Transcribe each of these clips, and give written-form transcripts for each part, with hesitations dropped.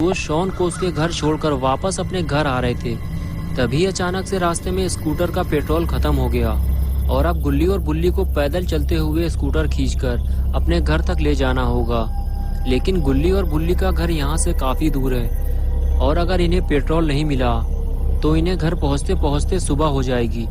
दोस्त शॉन को उसके घर छोड़कर वापस अपने घर आ रहे थे। तभी अचानक से रास्ते में स्कूटर का पेट्रोल खत्म हो गया और अब गुल्ली और बुल्ली को पैदल चलते हुए स्कूटर खींचकर अपने घर तक ले जाना होगा। लेकिन गुल्ली और बुल्ली का घर यहाँ से काफी दूर है और अगर इन्हें पेट्रोल नहीं मिला तो इन्हें घर पहुँचते पहुँचते सुबह हो जाएगी।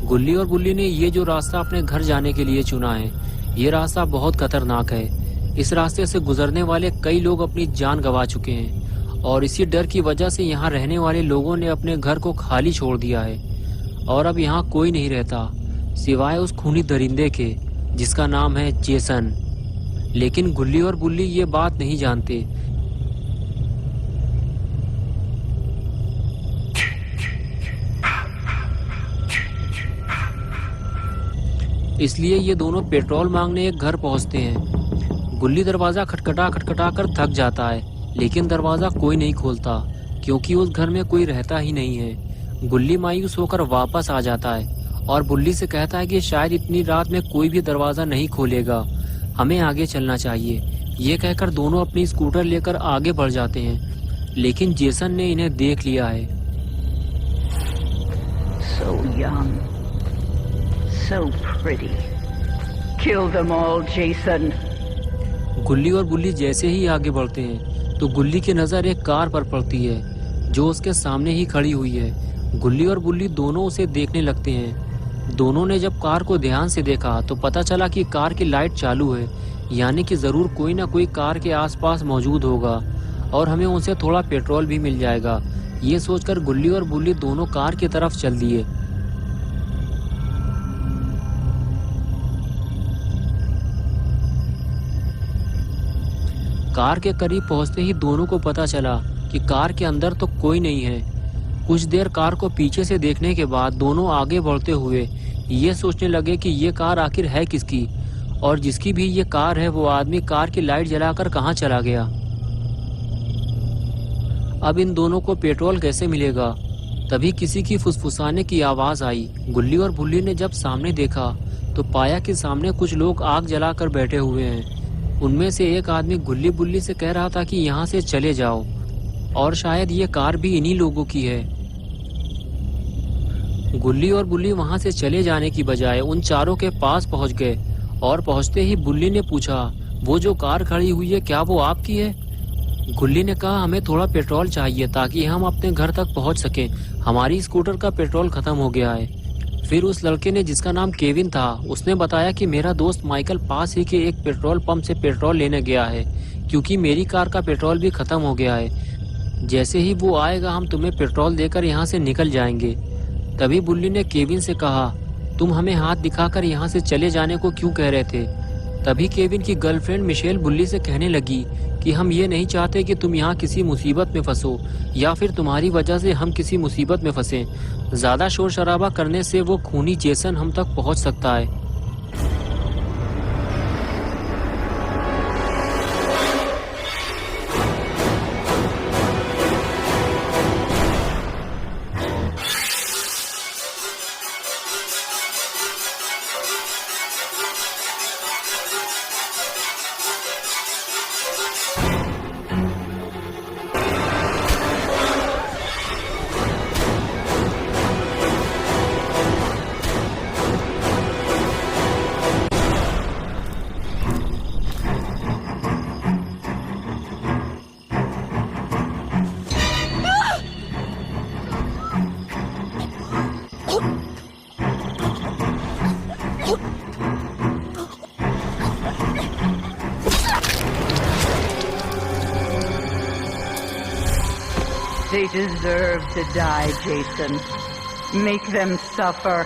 गुल्ली और बुल्ली ने ये जो रास्ता अपने घर जाने के लिए चुना है, ये रास्ता बहुत खतरनाक है। इस रास्ते से गुजरने वाले कई लोग अपनी जान गंवा चुके हैं और इसी डर की वजह से यहाँ रहने वाले लोगों ने अपने घर को खाली छोड़ दिया है और अब यहाँ कोई नहीं रहता सिवाय उस खूनी दरिंदे के जिसका नाम है जेसन। लेकिन गुल्ली और बुल्ली ये बात नहीं जानते। इसलिए ये दोनों पेट्रोल मांगने एक घर पहुंचते हैं। गुल्ली दरवाजा खटखटा खटखटा कर थक जाता है, लेकिन दरवाजा कोई नहीं खोलता क्योंकि उस घर में कोई रहता ही नहीं है। गुल्ली मायूस होकर वापस आ जाता है और बुल्ली से कहता है कि शायद इतनी रात में कोई भी दरवाजा नहीं खोलेगा, हमें आगे चलना चाहिए। ये कहकर दोनों अपनी स्कूटर लेकर आगे बढ़ जाते हैं, लेकिन जेसन ने इन्हें देख लिया है। So young, so pretty. Kill them all, Jason. गुल्ली और बुल्ली जैसे ही आगे बढ़ते हैं तो गुल्ली की नजर एक कार पर पड़ती है जो उसके सामने ही खड़ी हुई है। गुल्ली और बुल्ली दोनों उसे देखने लगते हैं। दोनों ने जब कार को ध्यान से देखा तो पता चला कि कार की लाइट चालू है, यानी कि जरूर कोई ना कोई कार के आसपास मौजूद होगा और हमें उनसे थोड़ा पेट्रोल भी मिल जाएगा। ये सोचकर गुल्ली और बुल्ली दोनों कार की तरफ चल दिए। कार के करीब पहुंचते ही दोनों को पता चला कि कार के अंदर तो कोई नहीं है। कुछ देर कार को पीछे से देखने के बाद दोनों आगे बढ़ते हुए ये सोचने लगे कि ये कार आखिर है किसकी और जिसकी भी ये कार है वो आदमी कार की लाइट जलाकर कहाँ चला गया। अब इन दोनों को पेट्रोल कैसे मिलेगा। तभी किसी की फुसफुसाने की आवाज आई। गुल्ली और बुल्ली ने जब सामने देखा तो पाया कि सामने कुछ लोग आग जलाकर बैठे हुए हैं। उनमें से एक आदमी गुल्ली बुल्ली से कह रहा था कि यहाँ से चले जाओ और शायद ये कार भी इन्हीं लोगों की है। गुल्ली और बुल्ली वहां से चले जाने की बजाय उन चारों के पास पहुंच गए और पहुंचते ही बुल्ली ने पूछा, वो जो कार खड़ी हुई है क्या वो आपकी है? गुल्ली ने कहा, हमें थोड़ा पेट्रोल चाहिए ताकि हम अपने घर तक पहुंच सकें, हमारी स्कूटर का पेट्रोल खत्म हो गया है। फिर उस लड़के ने जिसका नाम केविन था उसने बताया कि मेरा दोस्त माइकल पास ही के एक पेट्रोल पंप से पेट्रोल लेने गया है क्योंकि मेरी कार का पेट्रोल भी खत्म हो गया है। जैसे ही वो आएगा हम तुम्हें पेट्रोल देकर यहाँ से निकल जाएंगे। तभी बुल्ली ने केविन से कहा, तुम हमें हाथ दिखाकर यहाँ से चले जाने को क्यों कह रहे थे? तभी केविन की गर्लफ्रेंड मिशेल बुल्ली से कहने लगी कि हम ये नहीं चाहते कि तुम यहाँ किसी मुसीबत में फंसो या फिर तुम्हारी वजह से हम किसी मुसीबत में फंसे। ज्यादा शोर शराबा करने से वो खूनी जेसन हम तक पहुँच सकता है। They deserve to die, Jason. Make them suffer.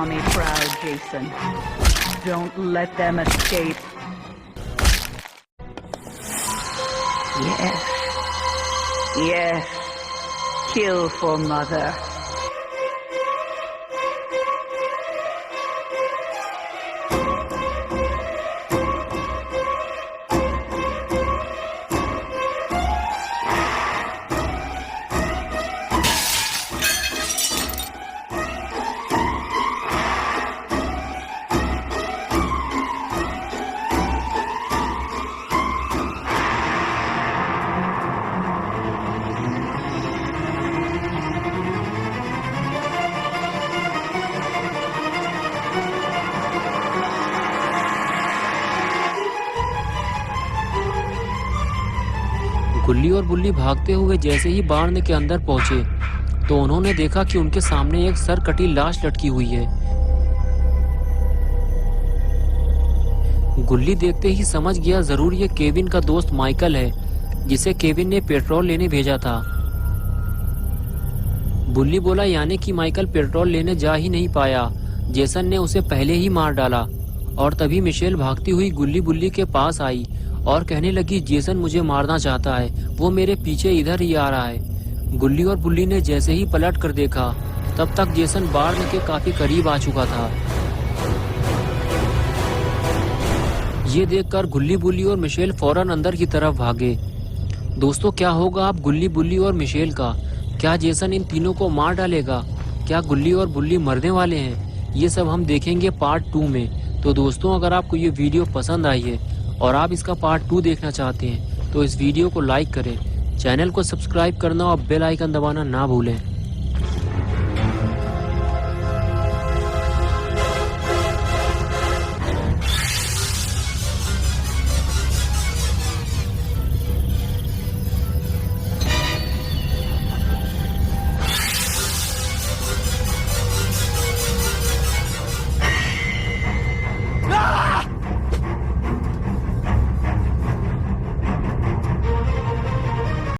Mommy proud, Jason. Don't let them escape. Yes. Yes. Kill for Mother. गुल्ली और बुल्ली भागते हुए जैसे ही बाण के अंदर पहुंचे तो उन्होंने देखा कि उनके सामने एक सर कटी लाश लटकी हुई है। गुल्ली देखते ही समझ गया जरूर ये केविन का दोस्त माइकल है जिसे केविन ने पेट्रोल लेने भेजा था। बुल्ली बोला यानी कि माइकल पेट्रोल लेने जा ही नहीं पाया, जेसन ने उसे पहले ही मार डाला। और तभी मिशेल भागती हुई गुल्ली बुल्ली के पास आई और कहने लगी जेसन मुझे मारना चाहता है, वो मेरे पीछे इधर ही आ रहा है। गुल्ली और बुल्ली ने जैसे ही पलट कर देखा तब तक जेसन बार्न के काफी करीब आ चुका था। ये देखकर गुल्ली बुल्ली और मिशेल फौरन अंदर की तरफ भागे। दोस्तों क्या होगा अब गुल्ली बुल्ली और मिशेल का? क्या जेसन इन तीनों को मार डालेगा? क्या गुल्ली और बुल्ली मरने वाले हैं? ये सब हम देखेंगे पार्ट 2 में। तो दोस्तों अगर आपको ये वीडियो पसंद आई है और आप इसका पार्ट 2 देखना चाहते हैं तो इस वीडियो को लाइक करें, चैनल को सब्सक्राइब करना और बेल आइकन दबाना ना भूलें।